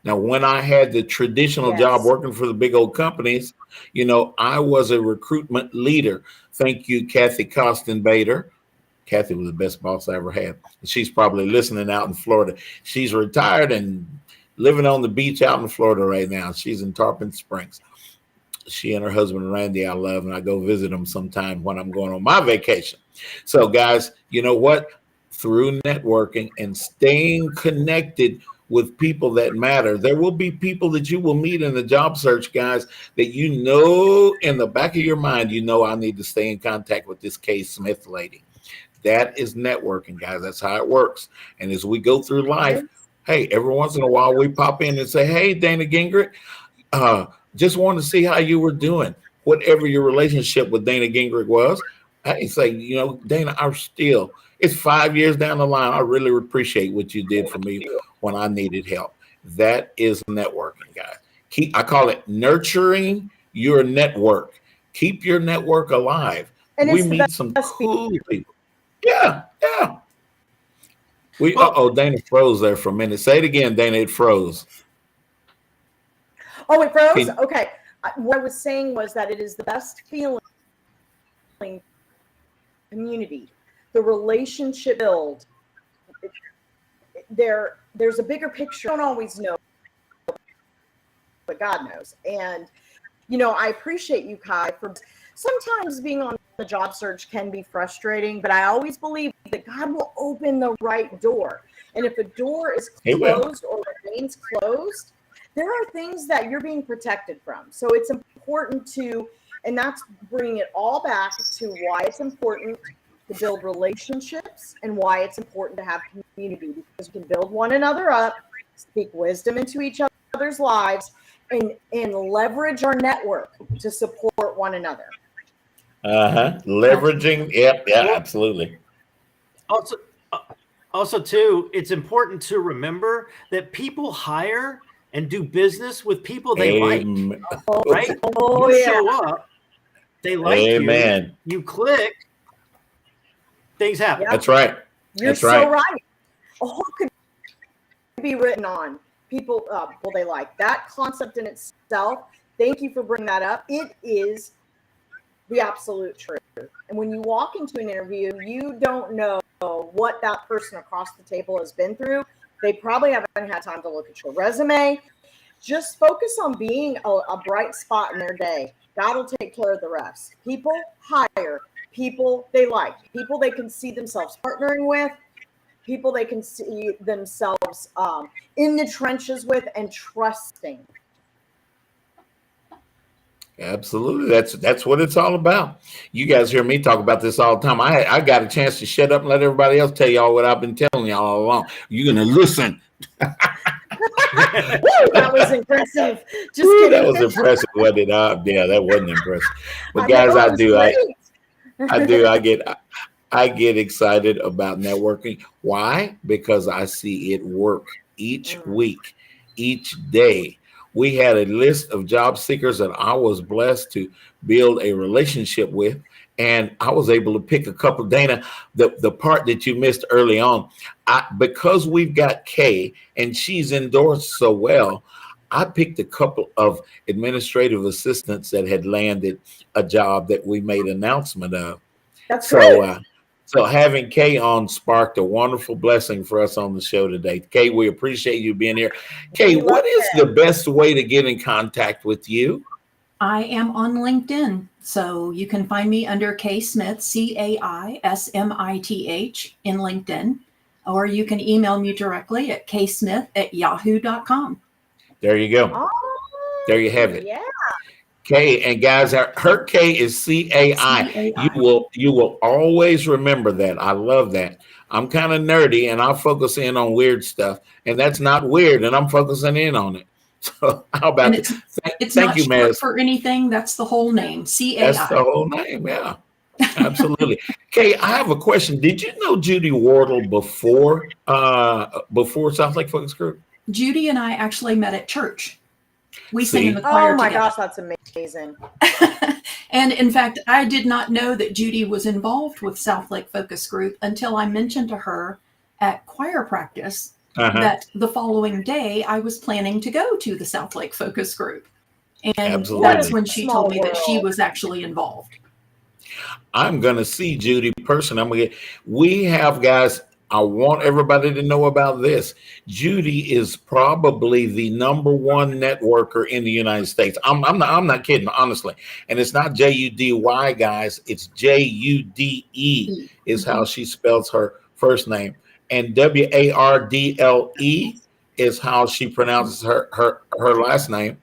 Now, when I had the traditional job working for the big old companies, you know, I was a recruitment leader. Thank you, Kathy Kostenbader. Kathy was the best boss I ever had. She's probably listening out in Florida. She's retired and living on the beach out in Florida right now. She's in Tarpon Springs. She and her husband, Randy, I love, and I go visit them sometime when I'm going on my vacation. So, guys, you know what? Through networking and staying connected with people that matter, there will be people that you will meet in the job search, guys, that you know in the back of your mind, you know, I need to stay in contact with this Kay Smith lady. That is networking, guys. That's how it works. And as we go through life, hey, every once in a while we pop in and say, hey, Dana Gingerich, just wanted to see how you were doing. Whatever your relationship with Dana Gingerich was, I say, you know, Dana, it's 5 years down the line. I really appreciate what you did for me when I needed help. That is networking, guys. I call it nurturing your network. Keep your network alive. And we meet some cool people. Yeah. Dana froze there for a minute. Say it again, Dana. It froze. Oh, it froze? Okay. What I was saying was that it is the best feeling community. The relationship build. There's a bigger picture. I don't always know, but God knows. And, you know, I appreciate you, Kai, for sometimes being on the job search can be frustrating, but I always believe that God will open the right door. And if a door is closed or remains closed, there are things that you're being protected from. So it's important and that's bringing it all back to why it's important to build relationships and why it's important to have community, because you can build one another up, speak wisdom into each other's lives, and leverage our network to support one another. Leveraging. Yeah, absolutely. Also, too, it's important to remember that people hire and do business with people they like, right? You show up, they like you, you click, things happen. Yep. That's right. You're so right. A whole could be written on people, they like that concept in itself. Thank you for bringing that up. It is the absolute truth. And when you walk into an interview, you don't know what that person across the table has been through. They probably haven't had time to look at your resume. Just focus on being a bright spot in their day. God will take care of the rest. People hire people they like, people they can see themselves partnering with, people they can see themselves in the trenches with and trusting. Absolutely. That's what it's all about. You guys hear me talk about this all the time. I got a chance to shut up and let everybody else tell y'all what I've been telling y'all all along. You're going to listen. That was impressive. Just Ooh, kidding. that was impressive, wasn't it? Yeah, that wasn't impressive. But I'm guys, like, oh, I do. I get excited about networking. Why? Because I see it work each week, each day. We had a list of job seekers that I was blessed to build a relationship with. And I was able to pick a couple. Dana, the part that you missed early on, because we've got Kay and she's endorsed so well, I picked a couple of administrative assistants that had landed a job that we made announcement of. That's great. So having Kay on sparked a wonderful blessing for us on the show today. Kay, we appreciate you being here. Kay, what is the best way to get in contact with you? I am on LinkedIn, so you can find me under Kay Smith, CAISMITH in LinkedIn, or you can email me directly at kaysmith@yahoo.com. There you go. Oh, there you have it. Yeah. K, and guys, her K is CAI. You will always remember that. I love that. I'm kind of nerdy and I'll focus in on weird stuff, and that's not weird, and I'm focusing in on it. So how about it? It's thank not you, short man. for anything. That's the whole name. CAI. That's the whole name. Yeah, absolutely. Kay, I have a question. Did you know Judy Wardle before South Lake Focus Group? Judy and I actually met at church. We sing in the choir Oh my together. gosh, that's amazing. And in fact, I did not know that Judy was involved with South Lake Focus Group until I mentioned to her at choir practice that the following day I was planning to go to the South Lake Focus Group. And that's when she told me that she was actually involved. I'm going to see Judy personally. We have, guys, I want everybody to know about this. Judy is probably the #1 networker in the United States. I'm not kidding, honestly. And it's not Judy, guys. It's Jude is how she spells her first name. And Wardle is how she pronounces her last name.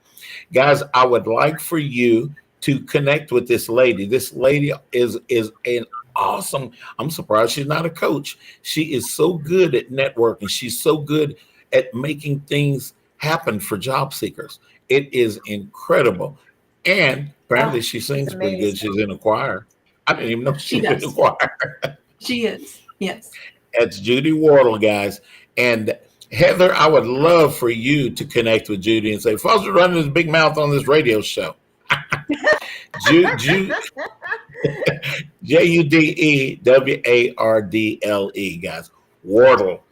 Guys, I would like for you to connect with this lady. This lady is an awesome. I'm surprised she's not a coach. She is so good at networking. She's so good at making things happen for job seekers. It is incredible. And apparently she sings pretty good. She's in a choir. I didn't even know she was in a choir. She is, yes. That's Judy Wardle, guys. And Heather, I would love for you to connect with Judy and say, Foster's running his big mouth on this radio show. Judewardle, guys. Wardle.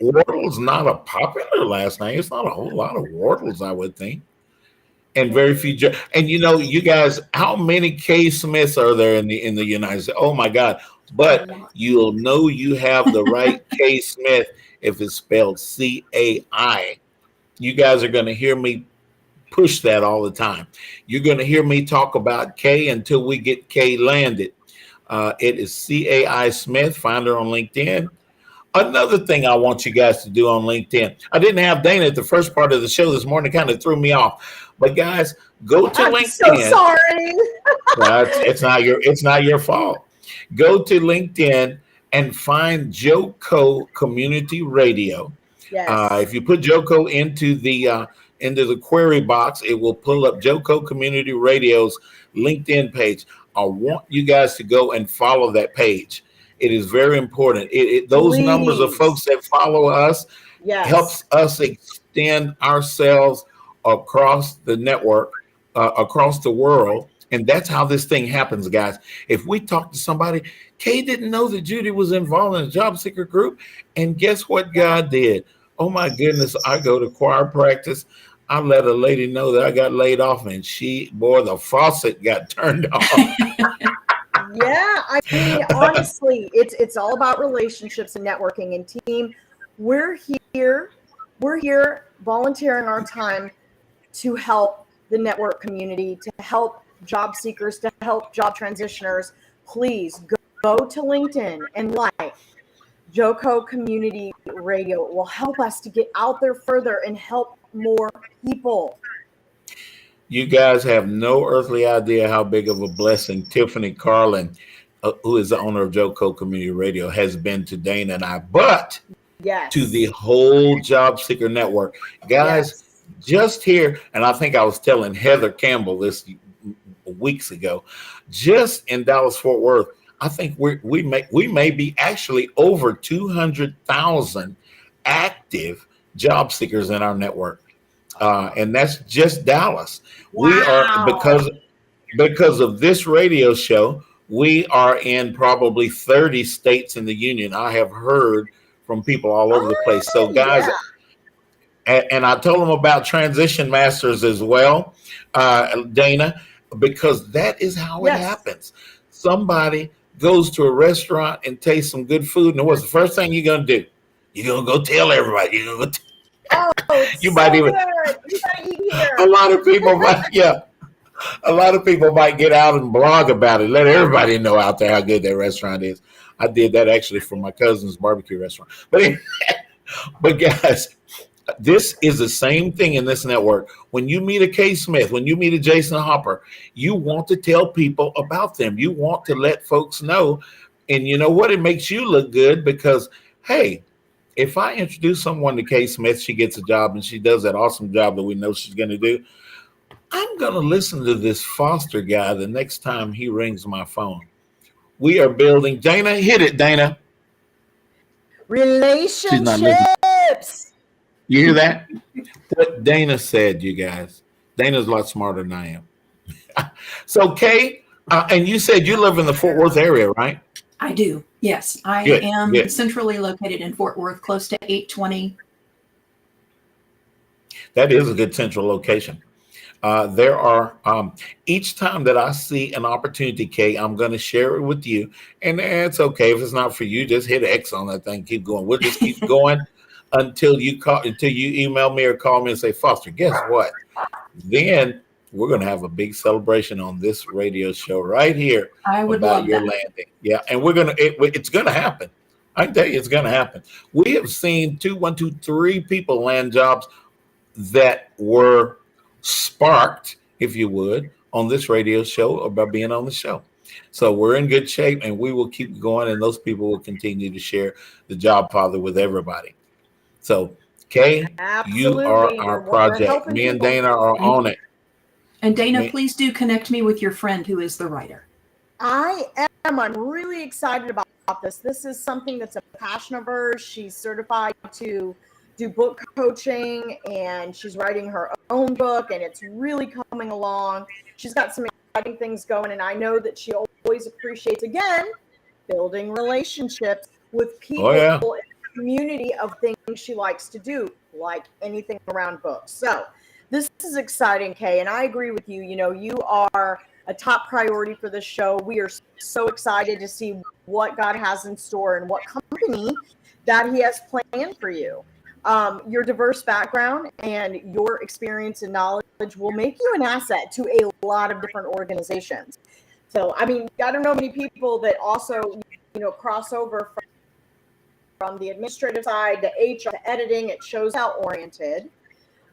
Wardle's not a popular last name. It's not a whole lot of Wardles, I would think. And very few. And you guys, how many K Smiths are there in the United States? Oh my God. But you'll know you have the right K Smith if it's spelled CAI. You guys are going to hear me push that all the time. You're going to hear me talk about K until we get K landed. It is CAI Smith. Find her on LinkedIn. Another thing I want you guys to do on LinkedIn. I didn't have Dana at the first part of the show this morning. Kind of threw me off. But guys, go to LinkedIn. I'm so sorry. It's not your fault. Go to LinkedIn and find JoCo Community Radio. Yes. If you put JoCo into the query box, it will pull up JoCo Community Radio's LinkedIn page. I want you guys to go and follow that page. It is very important. Those numbers of folks that follow us helps us extend ourselves across the network, across the world. And that's how this thing happens, guys. If we talk to somebody, Kay didn't know that Judy was involved in a job seeker group. And guess what God did? Oh, my goodness. I go to choir practice. I let a lady know that I got laid off, and the faucet got turned on. Yeah, I mean, honestly, it's all about relationships and networking and team. We're here volunteering our time to help the network community, to help job seekers, to help job transitioners. Please go to LinkedIn and Joco Community Radio will help us to get out there further and help more people. You guys have no earthly idea how big of a blessing Tiffany Carlin, who is the owner of Joco Community Radio, has been to Dana and I, but to the whole Job Seeker Network. Guys, just here, and I think I was telling Heather Campbell this weeks ago, just in Dallas-Fort Worth, I think we may be actually over 200,000 active job seekers in our network. And that's just Dallas. Wow. We are, because of this radio show, we are in probably 30 states in the union. I have heard from people all over the place. So guys, and I told them about Transition Masters as well, Dana, because that is how it happens. Somebody goes to a restaurant and tastes some good food, and what's the first thing you're going to do? You're going to go tell everybody. You're going to go you might even a lot of people might a lot of people might get out and blog about it, let everybody know out there how good that restaurant is. I did that actually for my cousin's barbecue restaurant. But guys, this is the same thing in this network. When you meet a Kay Smith, when you meet a Jason Hopper, you want to tell people about them. You want to let folks know, and you know what? It makes you look good because, hey, if I introduce someone to Kay Smith, she gets a job and she does that awesome job that we know she's going to do. I'm going to listen to this Foster guy the next time he rings my phone. We are building. Dana, hit it, Dana. Relationships. You hear that? What Dana said, you guys. Dana's a lot smarter than I am. So, Kay, and you said you live in the Fort Worth area, right? I do. Yes, I am centrally located in Fort Worth, close to 820. That is a good central location. There are, each time that I see an opportunity, Kay, I'm going to share it with you. And it's okay. If it's not for you, just hit X on that thing. Keep going. We'll just keep going until you email me or call me and say, Foster, guess what? Then we're going to have a big celebration on this radio show right here. I would about love your that. landing. Yeah. And it's going to happen. I can tell you it's going to happen. We have seen 3 people land jobs that were sparked, if you would, on this radio show or by being on the show. So we're in good shape and we will keep going, and those people will continue to share the Jobfather with everybody. So, Kay, you are our project. Me and Dana are on it. And Dana, please do connect me with your friend who is the writer. I am. I'm really excited about this. This is something that's a passion of hers. She's certified to do book coaching, and she's writing her own book, and it's really coming along. She's got some exciting things going, and I know that she always appreciates, again, building relationships with people in the community of things she likes to do, like anything around books. So this is exciting, Kay, and I agree with you. You know, you are a top priority for this show. We are so excited to see what God has in store and what company that he has planned for you. Your diverse background and your experience and knowledge will make you an asset to a lot of different organizations. So, I mean, I don't know many people that also, cross over from the administrative side to HR to editing. It shows how oriented,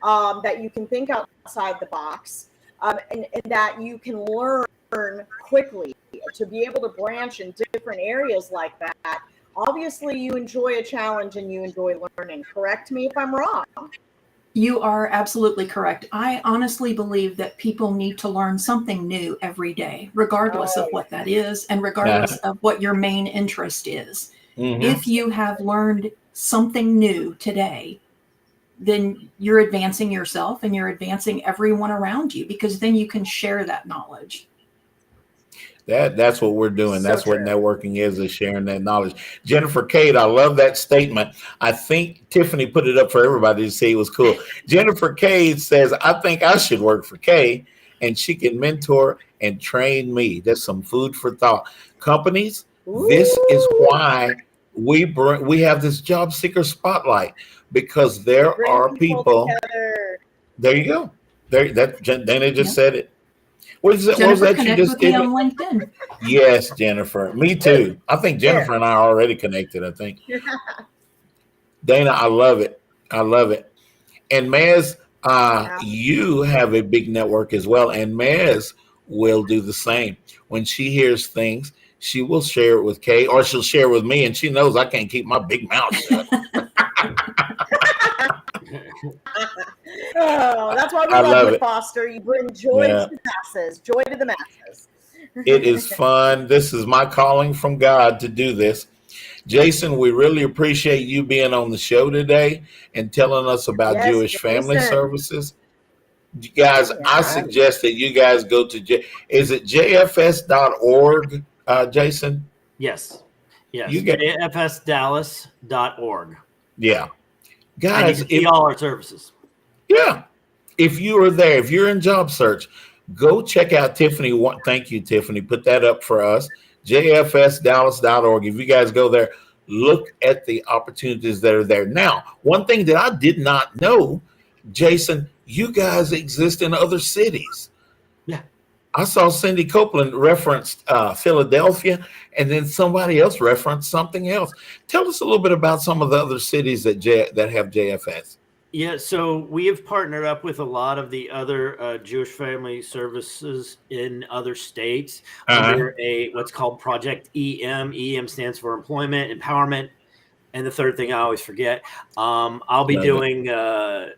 that you can think outside the box, and that you can learn quickly to be able to branch in different areas like that. Obviously, you enjoy a challenge and you enjoy learning. Correct me if I'm wrong. You are absolutely correct. I honestly believe that people need to learn something new every day, regardless of what that is and regardless of what your main interest is. Mm-hmm. If you have learned something new today, then you're advancing yourself and you're advancing everyone around you, because then you can share that knowledge. That's what we're doing. That's what networking is sharing that knowledge. Jennifer Cade, I love that statement. I think Tiffany put it up for everybody to see. It was cool. Jennifer Cade says, I think I should work for Kay, and she can mentor and train me. That's some food for thought. Companies, this is why we have this Jobseeker Spotlight, because there are people. There you go. Dana just said it. What was that Jennifer, you connect just with me did? on LinkedIn. Yes, Jennifer. Me too. I think Jennifer and I are already connected, I think. Dana, I love it. I love it. And Maz, you have a big network as well. And Maz will do the same. When she hears things, she will share it with Kay, or she'll share it with me, and she knows I can't keep my big mouth shut. Oh, that's why we I love love you, it. Foster. You bring joy Yeah. to the masses. Joy to the masses. It is fun. This is my calling from God to do this. Jason, we really appreciate you being on the show today and telling us about Yes, Jewish Family Jason. Services. You guys, Yeah. I suggest that you guys go to, is it jfs.org, Jason? Yes. Yes. You get jfsdallas.org. Yeah. Guys, and you can see all our services. Yeah. If you are there, if you're in job search, go check out Tiffany. Thank you, Tiffany. Put that up for us. jfsdallas.org. If you guys go there, look at the opportunities that are there. Now, one thing that I did not know, Jason, you guys exist in other cities. Yeah. I saw Cindy Copeland referenced Philadelphia, and then somebody else referenced something else. Tell us a little bit about some of the other cities that have JFS. Yeah, so we have partnered up with a lot of the other Jewish family services in other states under what's called Project EM. EM stands for Employment Empowerment, and the third thing I always forget. I'll be doing a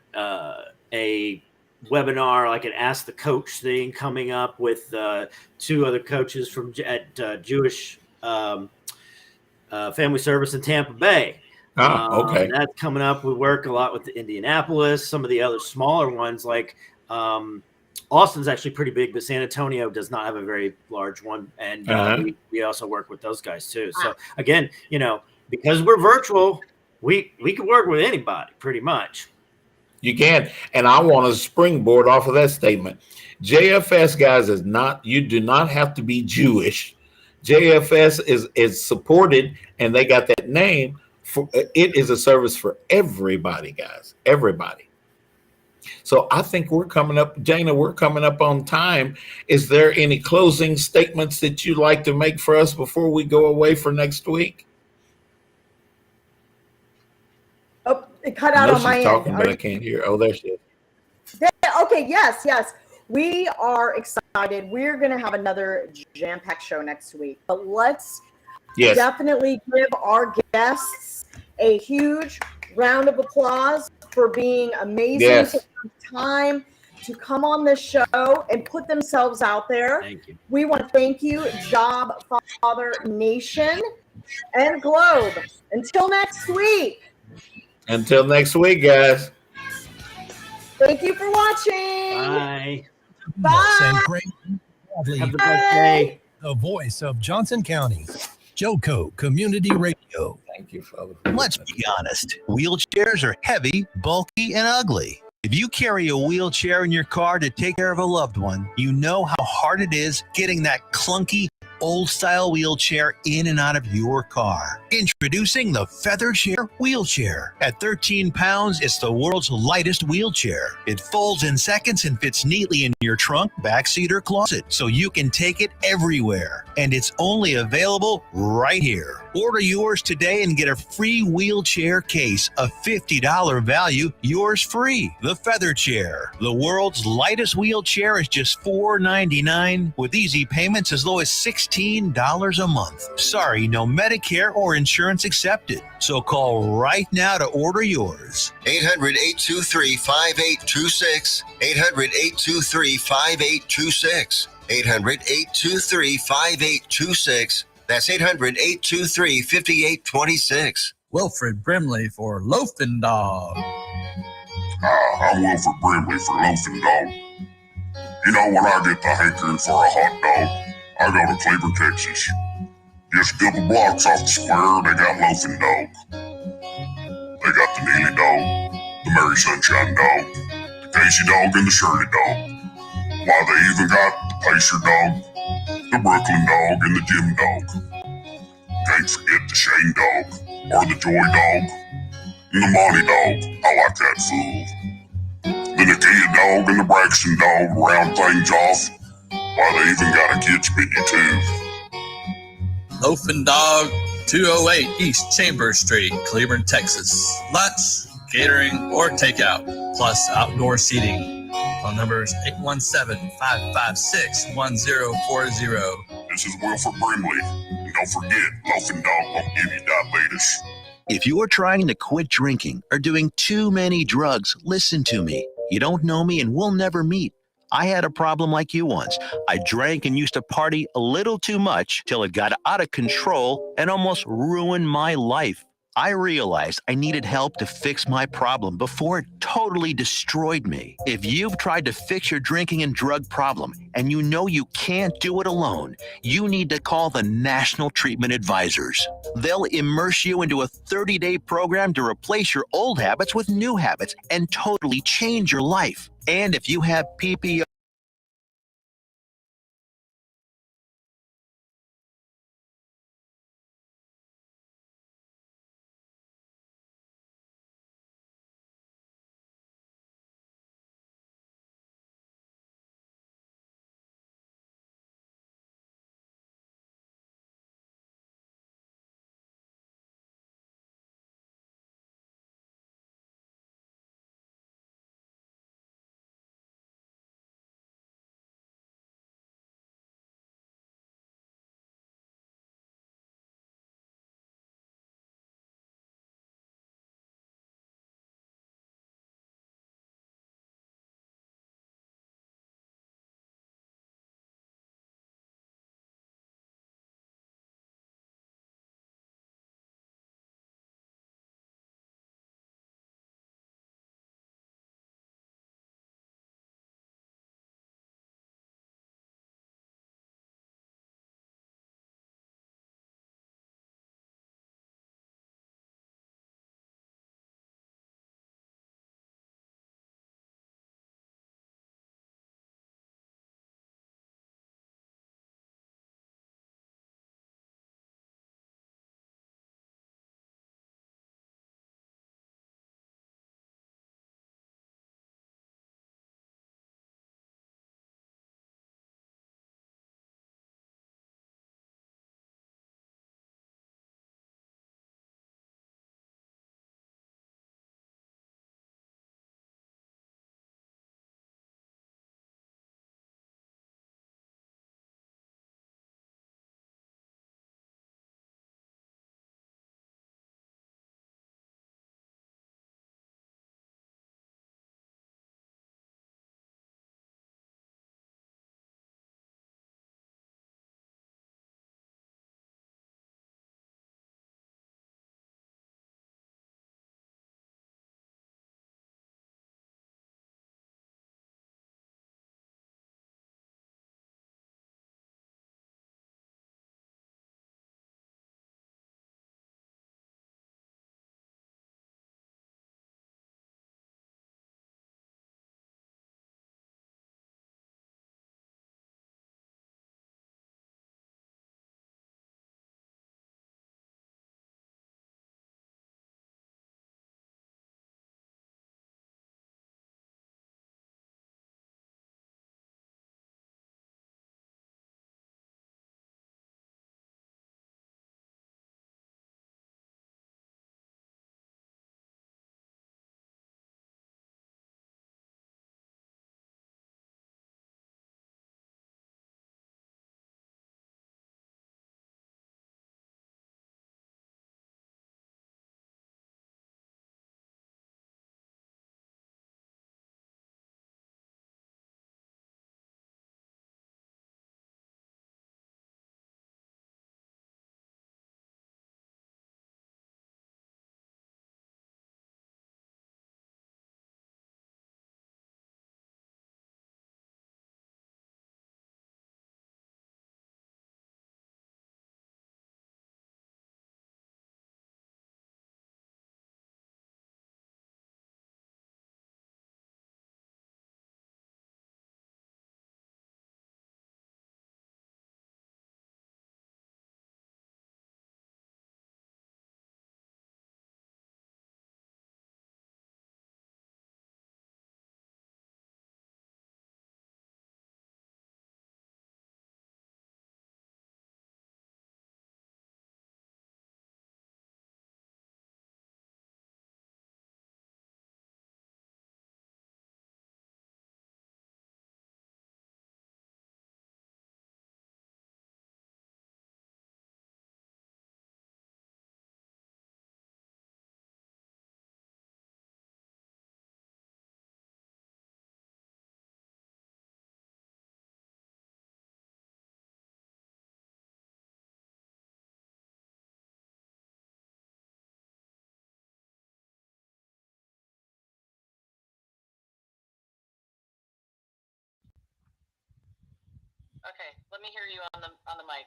webinar, like an Ask the Coach thing, coming up with two other coaches from Jewish Family Service in Tampa Bay. Okay. That's coming up. We work a lot with Indianapolis, some of the other smaller ones, like Austin's actually pretty big, but San Antonio does not have a very large one. And we also work with those guys too. So again, because we're virtual, we can work with anybody pretty much. You can. And I want to springboard off of that statement. JFS, guys, you do not have to be Jewish. JFS is supported, and they got that name. It is a service for everybody, guys. Everybody. So I think we're coming up, Jana, we're coming up on time. Is there any closing statements that you'd like to make for us before we go away for next week? Oh, it cut out on my end. Talking, but I can't hear. Oh, there she is. Okay, yes. We are excited. We're going to have another jam-packed show next week. But let's definitely give our guests a huge round of applause for being amazing. Yes. To time to come on this show and put themselves out there. Thank you. We want to thank you, Jobfatfher Nation and Globe. Until next week. Until next week, guys. Thank you for watching. Bye. And Craig Bradley, Have a good day. the voice of Johnson County, Joco Community Radio. Thank you, Father. Let's be honest. Wheelchairs are heavy, bulky, and ugly. If you carry a wheelchair in your car to take care of a loved one, you know how hard it is getting that clunky, old-style wheelchair in and out of your car. Introducing the Feathershear Wheelchair. At 13 pounds, it's the world's lightest wheelchair. It folds in seconds and fits neatly in your trunk, backseat, or closet, so you can take it everywhere. And it's only available right here. Order yours today and get a free wheelchair case, a $50 value, yours free. The Feather Chair. The world's lightest wheelchair is just $4.99 with easy payments as low as $16 a month. Sorry, no Medicare or insurance accepted. So call right now to order yours. 800-823-5826. 800-823-5826. 800-823-5826. That's 800-823-5826. Wilfred Brimley for Loafing Dog. I'm Wilfred Brimley for Loafing Dog. You know, when I get the hankering for a hot dog, I go to Cleveland, Texas. Just a couple blocks off the square, they got Loafing Dog. They got the Neely Dog, the Mary Sunshine Dog, the Casey Dog, and the Shirley Dog. Why, they even got the Pacer Dog, the Brooklyn Dog, and the Jim Dog. Can't forget the Shane Dog, or the Joy Dog, and the Monty Dog. I like that fool. The Nakia Dog and the Braxton Dog round things off. Why, they even got a kids menu too. Loafing Dog, 208 East Chambers Street, Cleburne, Texas. Lunch, catering, or takeout, plus outdoor seating. Phone numbers 817-556-1040. This is Wilford Brimley. And don't forget, Loafing Dog won't give you diabetes. If you are trying to quit drinking or doing too many drugs, listen to me. You don't know me and we'll never meet. I had a problem like you once. I drank and used to party a little too much till it got out of control and almost ruined my life. I realized I needed help to fix my problem before it totally destroyed me. If you've tried to fix your drinking and drug problem and you know you can't do it alone, you need to call the National Treatment Advisors. They'll immerse you into a 30-day program to replace your old habits with new habits and totally change your life. And if you have PPO Okay, let me hear you on the mic.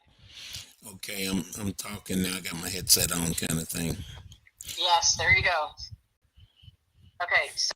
Okay, I'm talking now. I got my headset on, kind of thing. Yes, there you go. Okay, so